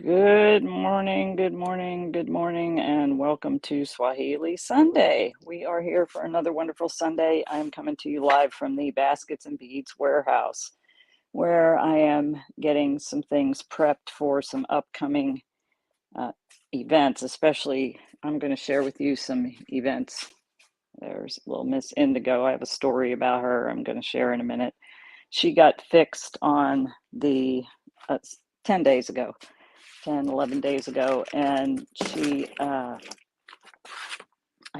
Good morning, good morning, good morning, and welcome to Swahili Sunday. We are here for another wonderful Sunday. I'm coming to you live from the Baskets and Beads warehouse, where I am getting some things prepped for some upcoming events. Especially, I'm going to share with you some events. There's little Miss Indigo. I have a story about her I'm going to share in a minute. She got fixed on the 10 days ago. 10, 11 days ago, and I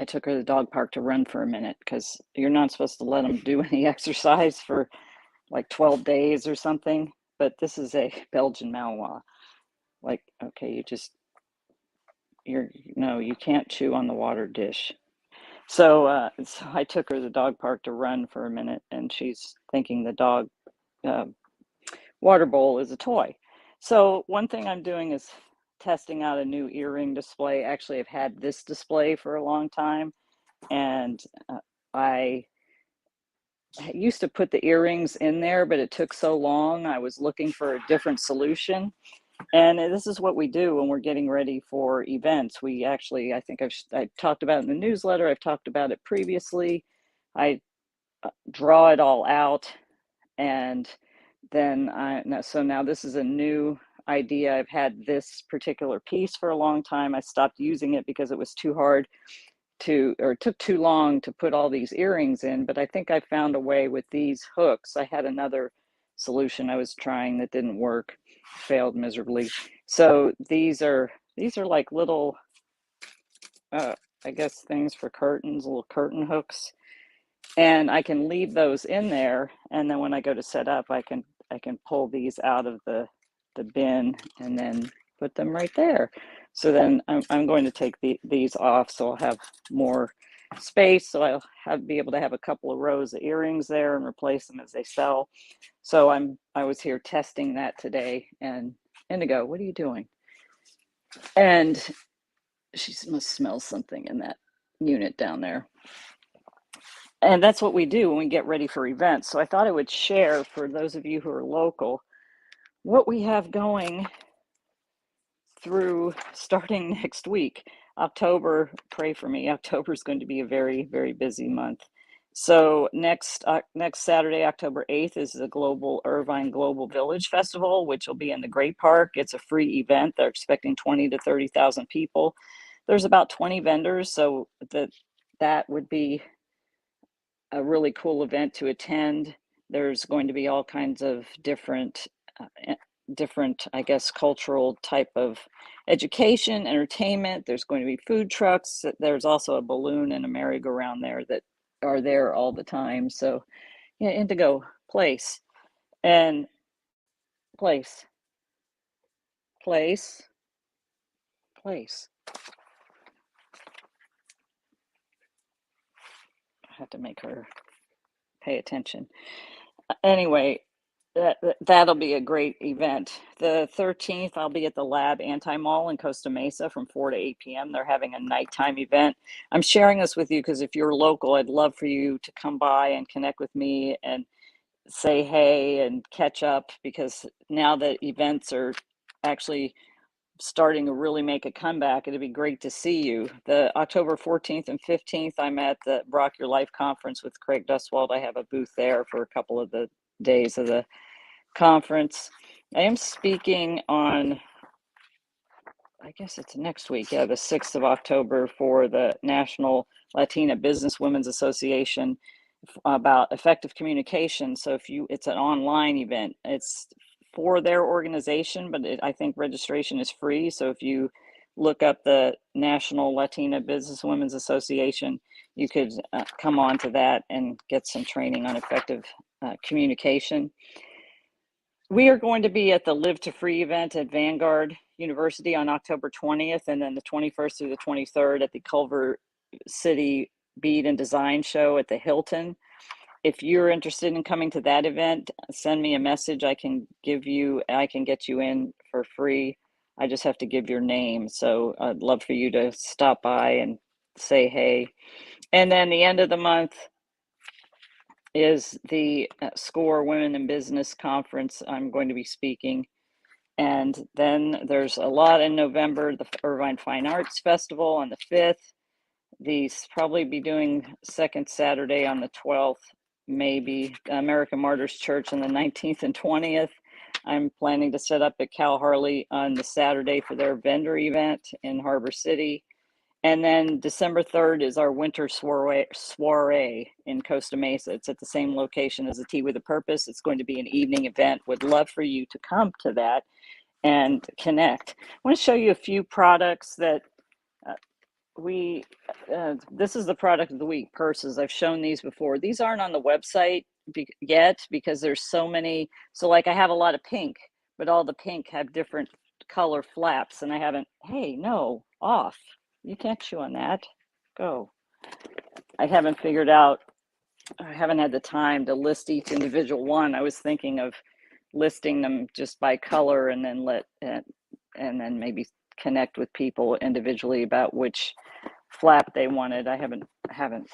took her to the dog park to run for a minute because you're not supposed to let them do any exercise for like 12 days or something. But this is a Belgian Malinois. Like, okay, you can't chew on the water dish. So I took her to the dog park to run for a minute, and she's thinking the dog uh, water bowl is a toy. So one thing I'm doing is testing out a new earring display. Actually, I've had this display for a long time, and I used to put the earrings in there, but it took so long. I was looking for a different solution. And this is what we do when we're getting ready for events. We actually, I think I've talked about it in the newsletter. I've talked about it previously. I draw it all out, and then so now this is a new idea. I've had this particular piece for a long time. I stopped using it because it was too hard or it took too long to put all these earrings in, but I think I found a way with these hooks. I had another solution I was trying that didn't work, failed miserably. So these are like little I guess things for curtains, little curtain hooks. And I can leave those in there, and then when I go to set up, I can pull these out of the bin and then put them right there. So then I'm going to take these off, so I'll have more space. So I'll be able to have a couple of rows of earrings there and replace them as they sell. So I was here testing that today, and Indigo, what are you doing? And she must smell something in that unit down there. And that's what we do when we get ready for events. So I thought I would share, for those of you who are local, what we have going through starting next week. October, pray for me. October is going to be a very, very busy month. So next Saturday, October 8th, is the Irvine Global Village Festival, which will be in the Great Park. It's a free event. They're expecting 20 to 30,000 people. There's about 20 vendors, so that would be a really cool event to attend. There's going to be all kinds of different, I guess, cultural type of education, entertainment. There's going to be food trucks. There's also a balloon and a merry-go-round there that are there all the time. So, yeah, Indigo, place, and place, place, place. I have to make her pay attention. Anyway, that'll be a great event. The 13th, I'll be at the Lab Anti-Mall in Costa Mesa from 4 to 8 p.m. They're having a nighttime event. I'm sharing this with you because if you're local, I'd love for you to come by and connect with me and say hey and catch up, because now that events are actually starting to really make a comeback, it'd be great to see you. The October 14th and 15th, I'm at the Rock Your Life conference with Craig Duswald. I have a booth there for a couple of the days of the conference. I am speaking on, I guess it's next week, the 6th of October, for the National Latina Business Women's Association about effective communication. So it's an online event. It's for their organization, but I think registration is free. So if you look up the National Latina Business Women's Association, you could come on to that and get some training on effective communication. We are going to be at the Live to Free event at Vanguard University on October 20th, and then the 21st through the 23rd at the Culver City Bead and Design Show at the Hilton. If you're interested in coming to that event, send me a message. I can get you in for free. I just have to give your name. So I'd love for you to stop by and say hey. And then the end of the month is the SCORE Women in Business Conference. I'm going to be speaking. And then there's a lot in November, the Irvine Fine Arts Festival on the 5th. These probably be doing second Saturday on the 12th, maybe American Martyrs Church on the 19th and 20th. I'm planning to set up at Cal Harley on the Saturday for their vendor event in Harbor City. And then December 3rd is our winter soiree in Costa Mesa. It's at the same location as the Tea with a Purpose. It's going to be an evening event. Would love for you to come to that and connect. I want to show you a few products that this is the product of the week, purses. I've shown these before. These aren't on the website yet because there's so many. So like I have a lot of pink, but all the pink have different color flaps and I haven't, hey, no, off. You can't chew on that. Go. I haven't figured out, I haven't had the time to list each individual one. I was thinking of listing them just by color and then and then maybe connect with people individually about which flap they wanted. I haven't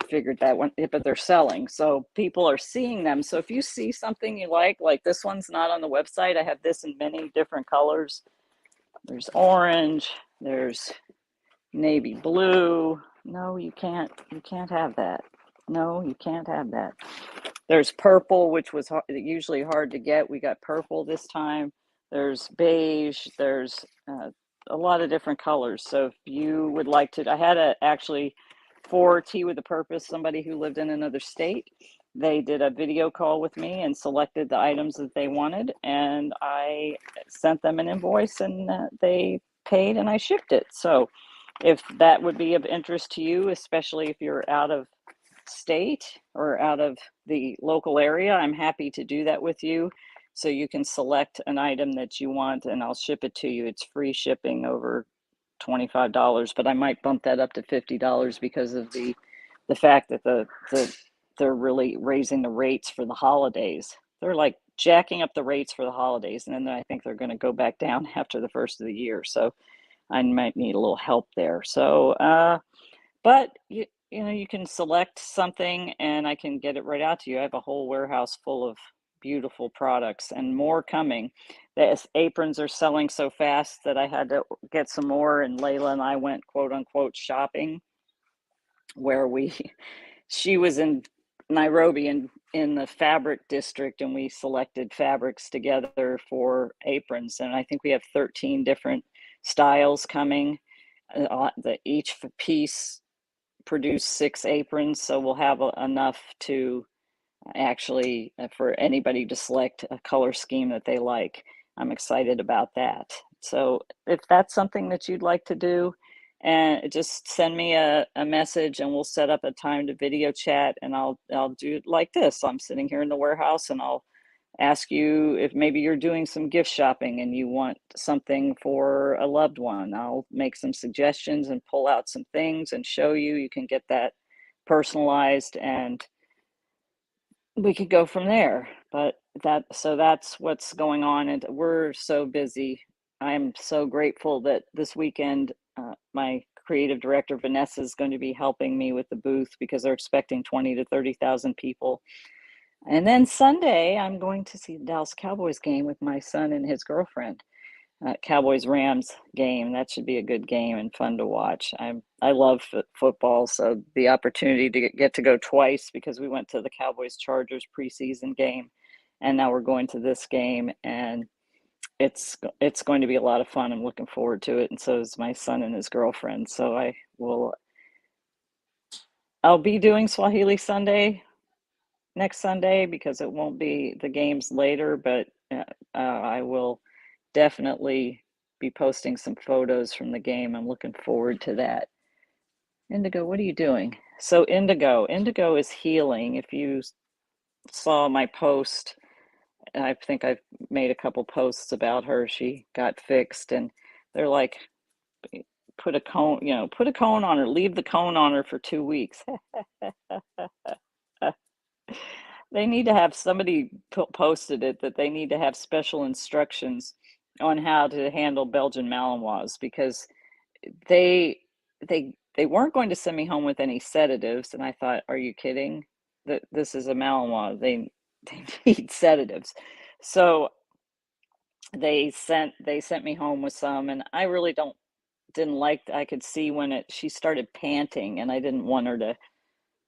figured that one, but they're selling, so people are seeing them. So if you see something you like this one's not on the website. I have this in many different colors. There's orange, there's navy blue. No, you can't have that. No, you can't have that. There's purple, which was usually hard to get. We got purple this time. There's beige. There's a lot of different colors. So if you would like to, I had actually for Tea with a Purpose, somebody who lived in another state. They did a video call with me and selected the items that they wanted. And I sent them an invoice and they paid and I shipped it. So if that would be of interest to you, especially if you're out of state or out of the local area, I'm happy to do that with you. So you can select an item that you want and I'll ship it to you. It's free shipping over $25, but I might bump that up to $50 because of the fact that they're really raising the rates for the holidays. They're like jacking up the rates for the holidays, and then I think they're going to go back down after the first of the year. So I might need a little help there. So, but you know, you can select something and I can get it right out to you. I have a whole warehouse full of beautiful products and more coming. The aprons are selling so fast that I had to get some more, and Layla and I went quote unquote shopping where she was in Nairobi in the fabric district, and we selected fabrics together for aprons, and I think we have 13 different styles coming. Each piece produced 6 aprons, so we'll have enough to actually for anybody to select a color scheme that they like. I'm excited about that. So if that's something that you'd like to do, and just send me a message and we'll set up a time to video chat, and I'll do it like this. I'm sitting here in the warehouse and I'll ask you if maybe you're doing some gift shopping and you want something for a loved one. I'll make some suggestions and pull out some things and show you. You can get that personalized and we could go from there. But that's what's going on, and we're so busy. I'm so grateful that this weekend my creative director Vanessa is going to be helping me with the booth because they're expecting 20 to 30,000 people. And then Sunday, I'm going to see the Dallas Cowboys game with my son and his girlfriend. Cowboys-Rams game. That should be a good game and fun to watch. I love football, so the opportunity to get to go twice, because we went to the Cowboys-Chargers preseason game, and now we're going to this game, and it's going to be a lot of fun. I'm looking forward to it, and so is my son and his girlfriend. So I'll be doing Swahili Sunday next Sunday because it won't be the games later, but I will definitely be posting some photos from the game. I'm looking forward to that. Indigo, what are you doing? So Indigo is healing. If you saw my post, I think I've made a couple posts about her. She got fixed, and they're like, put a cone on her, leave the cone on her for 2 weeks. They need to have somebody posted it that they need to have special instructions on how to handle Belgian Malinois, because they weren't going to send me home with any sedatives, and I thought, are you kidding? That this is a Malinois. They need sedatives. So they sent me home with some, and I really didn't like. I could see when it she started panting, and I didn't want her to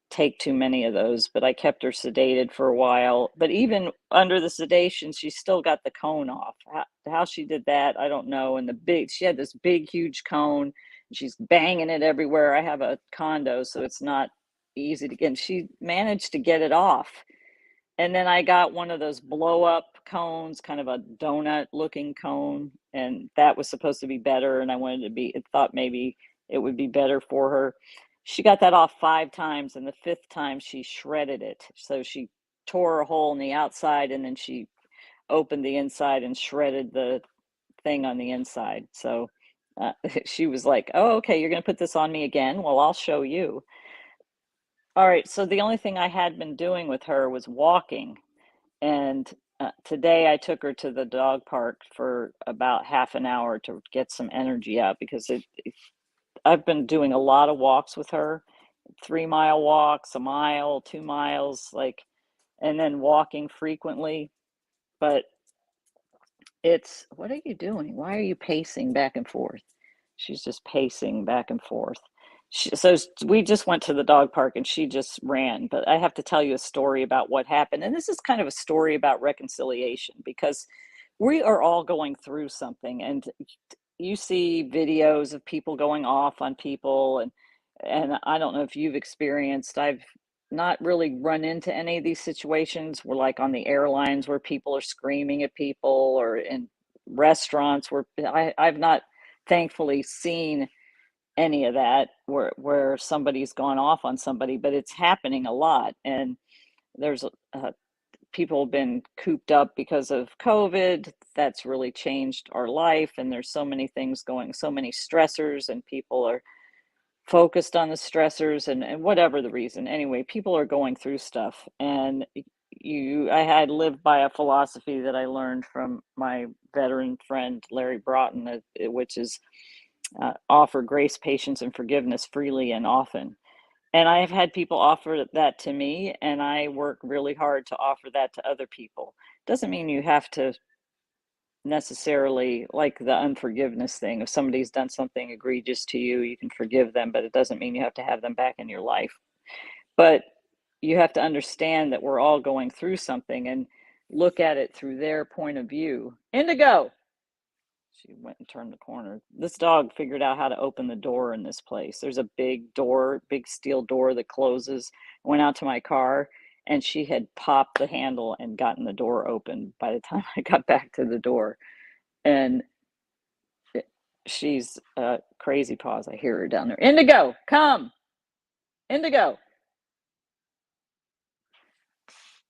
take too many of those, but I kept her sedated for a while. But even under the sedation, she still got the cone off. How she did that, I don't know. And she had this big, huge cone, and she's banging it everywhere. I have a condo, so it's not easy to get. And she managed to get it off. And then I got one of those blow up cones, kind of a donut looking cone, and that was supposed to be better. And I wanted to be, it thought maybe it would be better for her. She got that off 5 times, and the fifth time she shredded it. So she tore a hole in the outside, and then she opened the inside and shredded the thing on the inside. So she was like, "Oh, okay, you're going to put this on me again? Well, I'll show you." All right. So the only thing I had been doing with her was walking. And today I took her to the dog park for about half an hour to get some energy out because I've been doing a lot of walks with her, 3 mile walks, a mile, 2 miles, like, and then walking frequently. But what are you doing? Why are you pacing back and forth? She's just pacing back and forth. So we just went to the dog park and she just ran. But I have to tell you a story about what happened. And this is kind of a story about reconciliation because we are all going through something. And you see videos of people going off on people. And I don't know if you've experienced, I've not really run into any of these situations where, like, on the airlines where people are screaming at people, or in restaurants where I've not thankfully seen any of that where somebody's gone off on somebody, but it's happening a lot. And there's people have been cooped up because of COVID. That's really changed our life, and there's so many things going, so many stressors, and people are focused on the stressors, and whatever the reason. Anyway, people are going through stuff. And I had lived by a philosophy that I learned from my veteran friend Larry Broughton, which is offer grace, patience, and forgiveness freely and often. And I have had people offer that to me, and I work really hard to offer that to other people. Doesn't mean you have to necessarily, like the unforgiveness thing. If somebody's done something egregious to you, you can forgive them, but it doesn't mean you have to have them back in your life. But you have to understand that we're all going through something and look at it through their point of view. Indigo! She went and turned the corner. This dog figured out how to open the door in this place. There's a big door, big steel door that closes. I went out to my car, and she had popped the handle and gotten the door open by the time I got back to the door. And she's crazy paws. I hear her down there. Indigo, come. Indigo.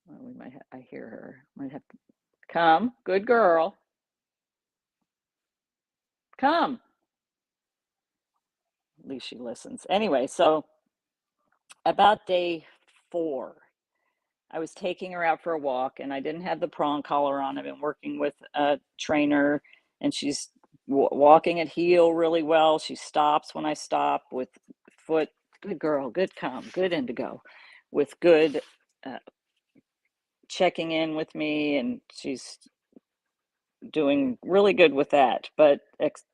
Well, I hear her. Might have to come. Good girl. Come. At least she listens. Anyway, so about day 4, I was taking her out for a walk, and I didn't have the prong collar on. I've been working with a trainer, and she's walking at heel really well. She stops when I stop with foot. Good girl, good come, good Indigo, with good uh, checking in with me, and she's doing really good with that. But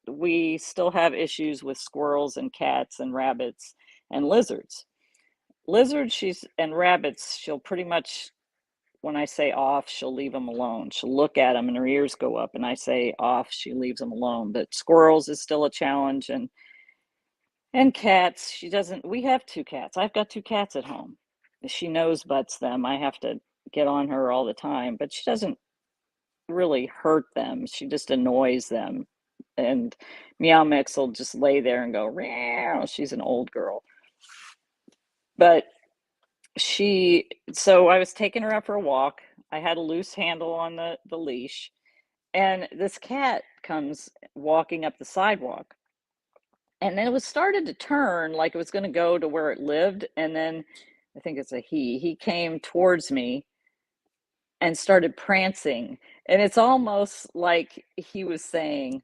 we still have issues with squirrels and cats and rabbits and lizards. And rabbits, she'll pretty much, when I say off, she'll leave them alone. She'll look at them and her ears go up, and I say off, she leaves them alone. But squirrels is still a challenge, and cats, she doesn't. We have 2 cats. I've got 2 cats at home. She nose butts them. I have to get on her all the time, but she doesn't really hurt them. She just annoys them. And Meow Mix will just lay there and go, meow. She's an old girl. But so I was taking her out for a walk. I had a loose handle on the leash, and this cat comes walking up the sidewalk. And then it was started to turn like it was going to go to where it lived. And then I think it's a he came towards me and started prancing. And it's almost like he was saying,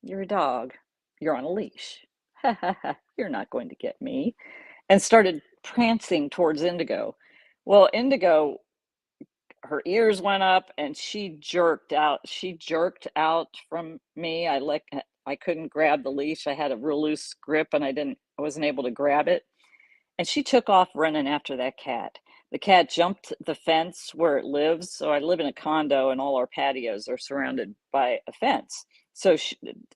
"You're a dog. You're on a leash. You're not going to get me." And started prancing towards Indigo. Well, Indigo her ears went up and she jerked out. She jerked out from me. I couldn't grab the leash. I had a real loose grip and I wasn't able to grab it. And she took off running after that cat. The cat jumped the fence where it lives. So I live in a condo and all our patios are surrounded by a fence. So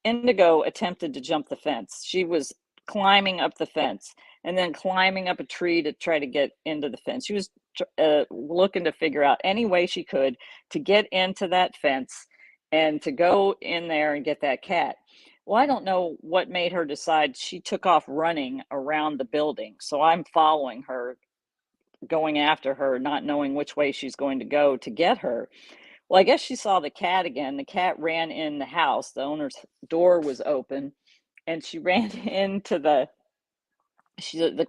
Indigo attempted to jump the fence. She was climbing up the fence and then climbing up a tree to try to get into the fence. She was looking to figure out any way she could to get into that fence and to go in there and get that cat. Well, I don't know what made her decide. She took off running around the building. So I'm following her, going after her, not knowing which way she's going to go to get her. Well, I guess she saw the cat again. The cat ran in the house. The owner's door was open and she ran into the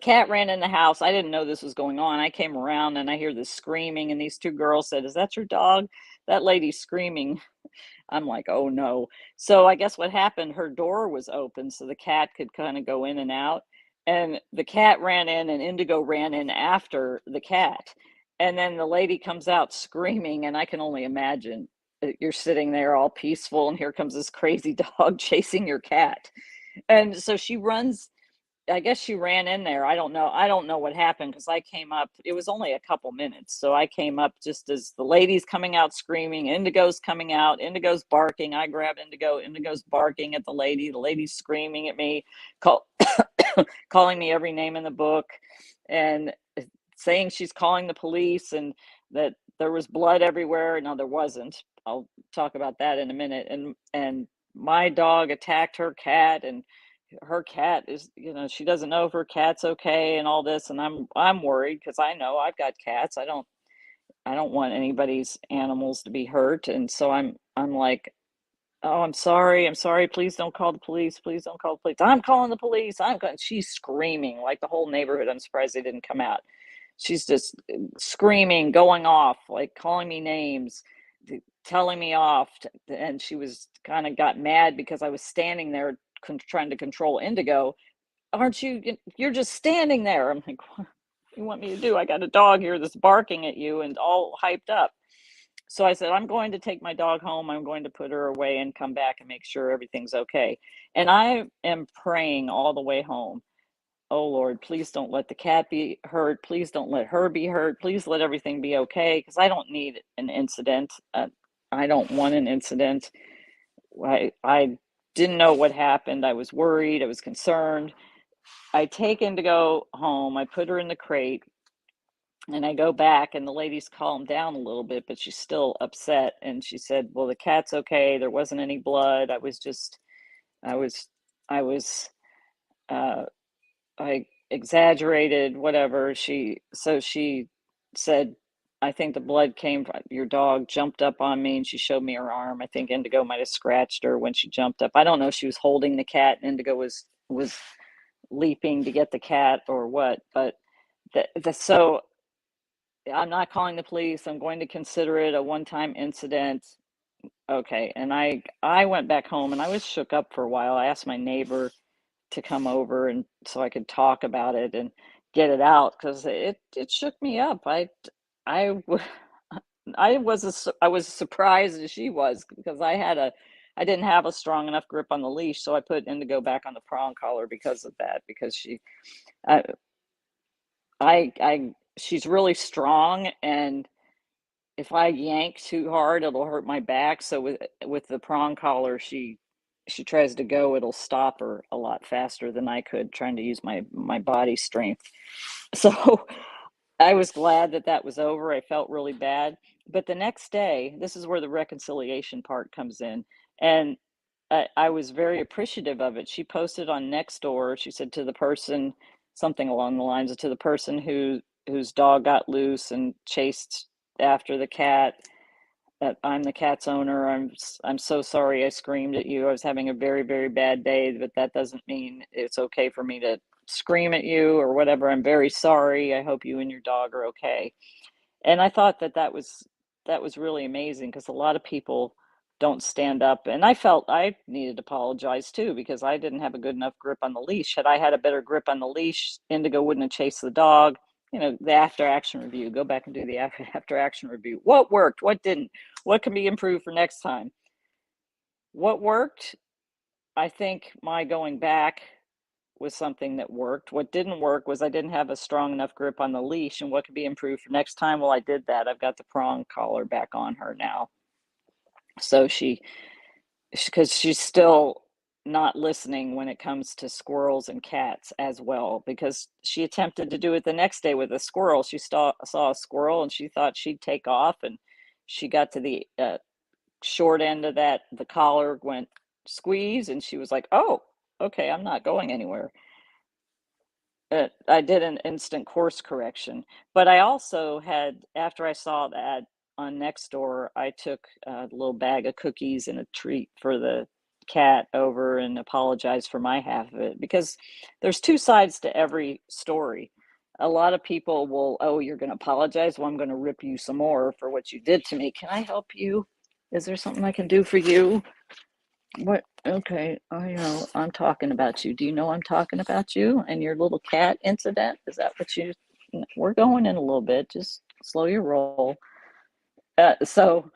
cat ran in the house. I didn't know this was going on. I came around and I hear this screaming, and these two girls said, "Is that your dog?" That lady's screaming. I'm like, oh no. So I guess what happened, her door was open so the cat could kind of go in and out. And the cat ran in and Indigo ran in after the cat. And then the lady comes out screaming, and I can only imagine you're sitting there all peaceful, and here comes this crazy dog chasing your cat. And so she runs. I guess she ran in there. I don't know. I don't know what happened because I came up. It was only a couple minutes. So I came up just as the lady's coming out screaming. Indigo's coming out. Indigo's barking. I grab Indigo. Indigo's barking at the lady. The lady's screaming at me, call, calling me every name in the book and saying she's calling the police and that there was blood everywhere. No, there wasn't. I'll talk about that in a minute. And my dog attacked her cat, and her cat is, she doesn't know if her cat's okay and all this, and I'm worried because I know I've got cats. I don't want anybody's animals to be hurt, and so I'm like, oh, I'm sorry, please don't call the police, please don't call the police, I'm calling the police, I'm going. She's screaming like the whole neighborhood. I'm surprised they didn't come out. She's just screaming, going off, like calling me names, telling me off, and she was kind of got mad because I was standing there trying to control Indigo. Aren't you? You're just standing there. I'm like, what do you want me to do? I got a dog here that's barking at you and all hyped up. So I said, I'm going to take my dog home. I'm going to put her away and come back and make sure everything's okay. And I am praying all the way home. Oh Lord, please don't let the cat be hurt. Please don't let her be hurt. Please let everything be okay, because I don't need an incident. I don't want an incident. I didn't know what happened. I was worried. I was concerned. I take Indigo home. I put her in the crate, and I go back, and the lady's calmed down a little bit, but she's still upset. And she said, "Well, the cat's okay. There wasn't any blood. I was, I was, uh, I exaggerated, whatever." So she said, "I think the blood came from your dog jumped up on me," and she showed me her arm. I think Indigo might have scratched her when she jumped up. I don't know if she was holding the cat and Indigo was leaping to get the cat or what, but so I'm not calling the police. I'm going to consider it a one-time incident. Okay. And I went back home and I was shook up for a while. I asked my neighbor to come over and so I could talk about it and get it out because it shook me up. I I was surprised as she was because I didn't have a strong enough grip on the leash, so I put Indigo back on the prong collar because of that, because uh, she's really strong, and if I yank too hard, it'll hurt my back. So with the prong collar, she tries to go, it'll stop her a lot faster than I could trying to use my body strength. So I was glad that that was over. I felt really bad. But the next day, this is where the reconciliation part comes in. And I was very appreciative of it. She posted on Nextdoor, she said to the person, something along the lines of, to the person whose dog got loose and chased after the cat, that I'm the cat's owner. I'm so sorry I screamed at you. I was having a very, very bad day, but that doesn't mean it's okay for me to scream at you or whatever. I'm very sorry. I hope you and your dog are okay. And I thought that was really amazing because a lot of people don't stand up, and I felt I needed to apologize too because I didn't have a good enough grip on the leash. Had I had a better grip on the leash, Indigo wouldn't have chased the dog. the after action review. Go back and do the after action review. What worked? What didn't? What can be improved for next time? What worked? I think my going back was something that worked. What didn't work was I didn't have a strong enough grip on the leash, and what could be improved for next time? Well, I did that. I've got the prong collar back on her now. So because she's still not listening when it comes to squirrels and cats as well, because she attempted to do it the next day with a squirrel. She saw a squirrel and she thought she'd take off, and she got to the short end of the collar went squeeze, and she was like, oh, okay, I'm not going anywhere. I did an instant course correction, but I also had, after I saw that on Nextdoor, I took a little bag of cookies and a treat for the cat over and apologized for my half of it, because there's two sides to every story. A lot of people will, oh, you're going to apologize? Well, I'm going to rip you some more for what you did to me. Can I help you? Is there something I can do for you? What? Okay, I know. I'm talking about you. Do you know I'm talking about you and your little cat incident? Is that what you? We're going in a little bit. Just slow your roll. So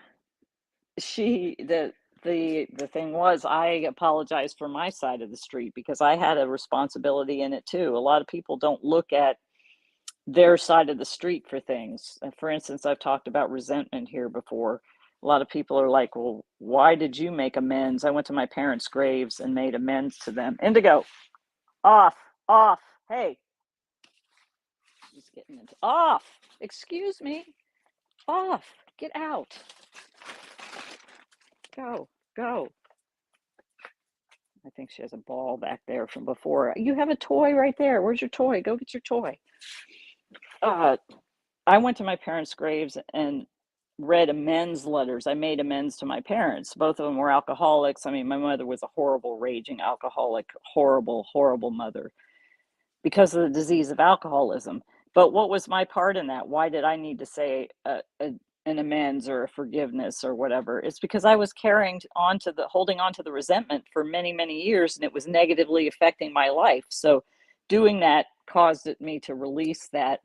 the thing was, I apologized for my side of the street because I had a responsibility in it too. A lot of people don't look at their side of the street for things. For instance, I've talked about resentment here before. A lot of people are like, well, why did you make amends? I went to my parents' graves and made amends to them. Indigo, off, off. Hey, just getting into off. Excuse me, off. Get out. Go, go. I think she has a ball back there from before. You have a toy right there. Where's your toy? Go get your toy. I went to my parents' graves and read amends letters. I made amends to my parents. Both of them were alcoholics. I mean, my mother was a horrible, raging alcoholic, horrible, horrible mother because of the disease of alcoholism. But what was my part in that? Why did I need to say an amends or a forgiveness or whatever? It's because I was holding on to the resentment for many, many years, and it was negatively affecting my life. So doing that caused me to release that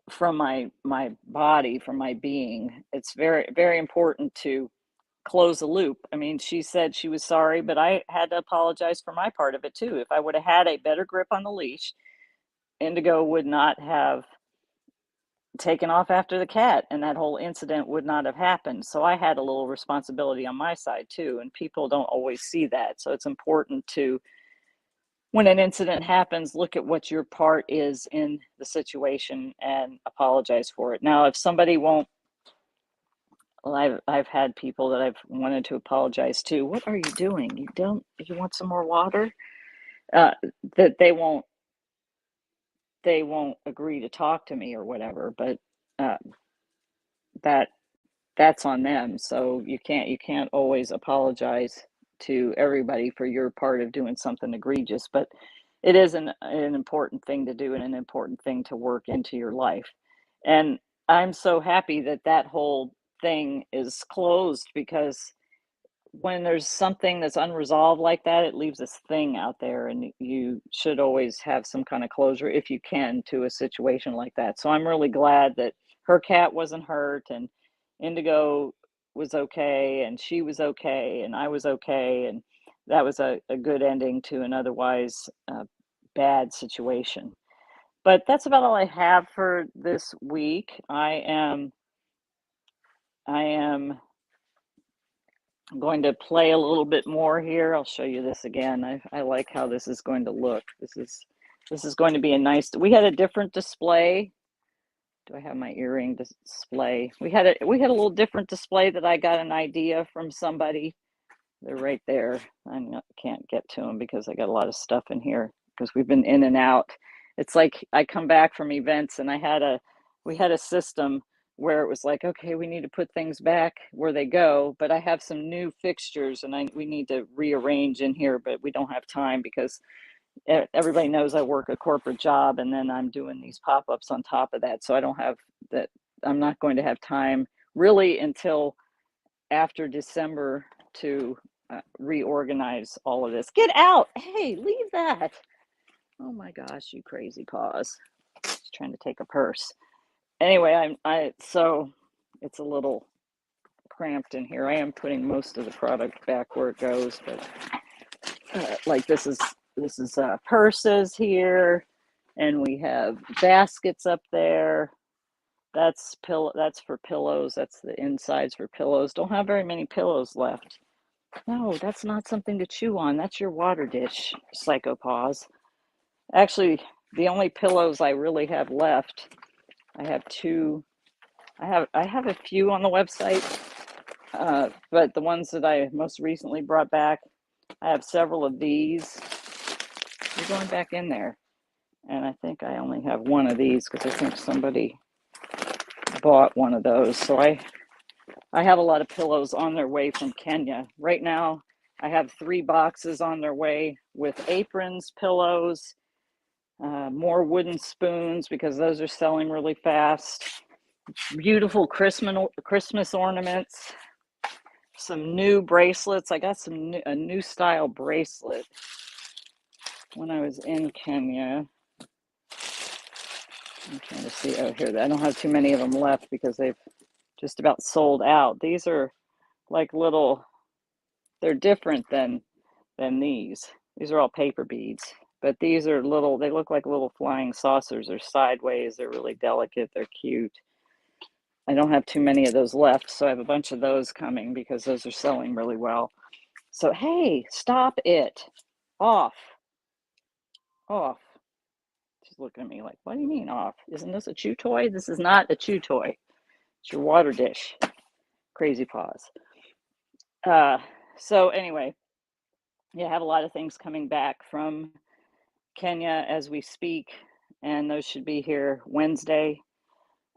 from my body, from my being. It's very, very important to close the loop. I mean, she said she was sorry, but I had to apologize for my part of it too. If I would have had a better grip on the leash, Indigo would not have taken off after the cat, and that whole incident would not have happened. So I had a little responsibility on my side too, and people don't always see that. So it's important to, when an incident happens, look at what your part is in the situation and apologize for it. Now, if somebody won't, well, I've had people that I've wanted to apologize to. What are you doing? You want some more water? Uh, that they won't agree to talk to me or whatever. But uh, that that's on them. So you can't always apologize to everybody for your part of doing something egregious. But it is an important thing to do and an important thing to work into your life. And I'm so happy that that whole thing is closed, because when there's something that's unresolved like that, it leaves this thing out there, and you should always have some kind of closure if you can to a situation like that. So I'm really glad that her cat wasn't hurt, and Indigo was okay, and she was okay, and I was okay, and that was a good ending to an otherwise bad situation. But that's about all I have for this week. I am going to play a little bit more here. I'll show you this again. I like how this is going to look. This is going to be a nice. We had a different display. Do I have my earring display? We had a little different display that I got an idea from somebody. They're right there. Can't get to them because I got a lot of stuff in here because we've been in and out. It's like I come back from events and we had a system where it was like, okay, we need to put things back where they go, but I have some new fixtures and we need to rearrange in here, but we don't have time because everybody knows I work a corporate job, and then I'm doing these pop-ups on top of that. So I don't have that. I'm not going to have time really until after December to reorganize all of this. Get out! Hey, leave that! Oh my gosh, you crazy paws. trying to take a purse. Anyway, so it's a little cramped in here. I am putting most of the product back where it goes, but like this is purses here, and we have baskets up there. That's for pillows. That's the insides for pillows. Don't have very many pillows left. No, that's not something to chew on. That's your water dish, Psychopaws. Actually, the only pillows I really have left, I have two. I have a few on the website, but the ones that I most recently brought back, I have several of these. You're going back in there. And I think I only have one of these because I think somebody bought one of those. So I have a lot of pillows on their way from Kenya. Right now, I have 3 boxes on their way with aprons, pillows, more wooden spoons because those are selling really fast. Beautiful Christmas ornaments, some new bracelets. I got a new style bracelet when I was in Kenya. I'm trying to see. Oh, here. I don't have too many of them left because they've just about sold out. These are like little. They're different than these. These are all paper beads, but these are little. They look like little flying saucers. They're sideways. They're really delicate. They're cute. I don't have too many of those left, so I have a bunch of those coming because those are selling really well. So hey, stop it. Off. She's looking at me like, what do you mean off? Isn't this a chew toy? This is not a chew toy. It's your water dish. Crazy paws. So anyway, yeah, I have a lot of things coming back from Kenya as we speak, and those should be here Wednesday,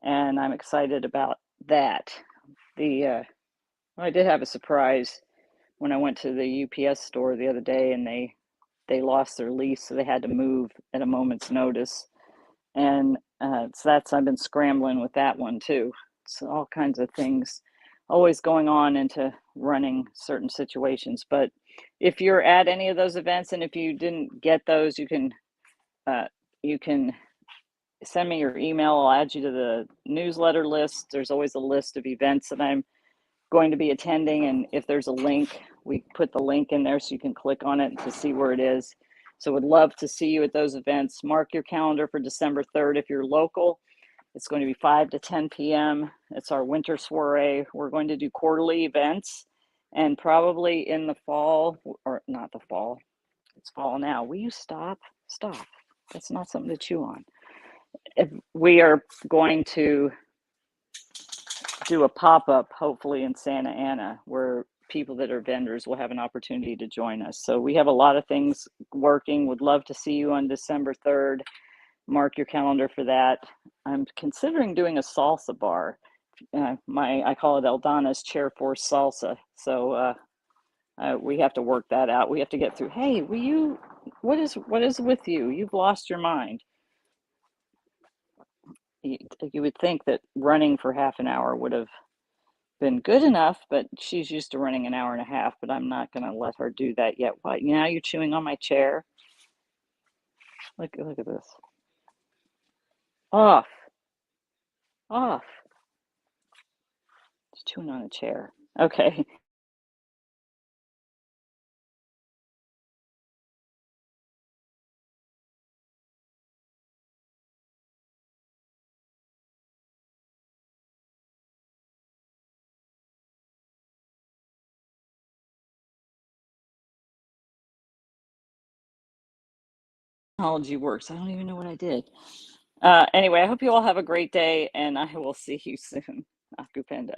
and I'm excited about that. I did have a surprise when I went to the UPS store the other day, and they lost their lease, so they had to move at a moment's notice. And so I've been scrambling with that one too. So all kinds of things always going on into running certain situations. But if you're at any of those events, and if you didn't get those, you can send me your email. I'll add you to the newsletter list. There's always a list of events that I'm going to be attending, and if there's a link, we put the link in there so you can click on it to see where it is. So would love to see you at those events. Mark your calendar for December 3rd if you're local. It's going to be 5 to 10 p.m. It's our winter soiree. We're going to do quarterly events, and probably in the fall, or not the fall, it's fall now. Will you stop? Stop. That's not something to chew on. If we are going to do a pop-up, hopefully in Santa Ana, where people that are vendors will have an opportunity to join us. So we have a lot of things working. Would love to see you on December 3rd. Mark your calendar for that. I'm considering doing a salsa bar. I call it Eldana's Chair Force Salsa. So we have to work that out. We have to get through. Hey, what is with you? You've lost your mind. You would think that running for half an hour would have been good enough, but she's used to running an hour and a half, but I'm not going to let her do that yet. What? Now you're chewing on my chair? Look at this. Off. It's chewing on a chair. Okay. Technology works. I don't even know what I did. Anyway, I hope you all have a great day, and I will see you soon. Akupenda.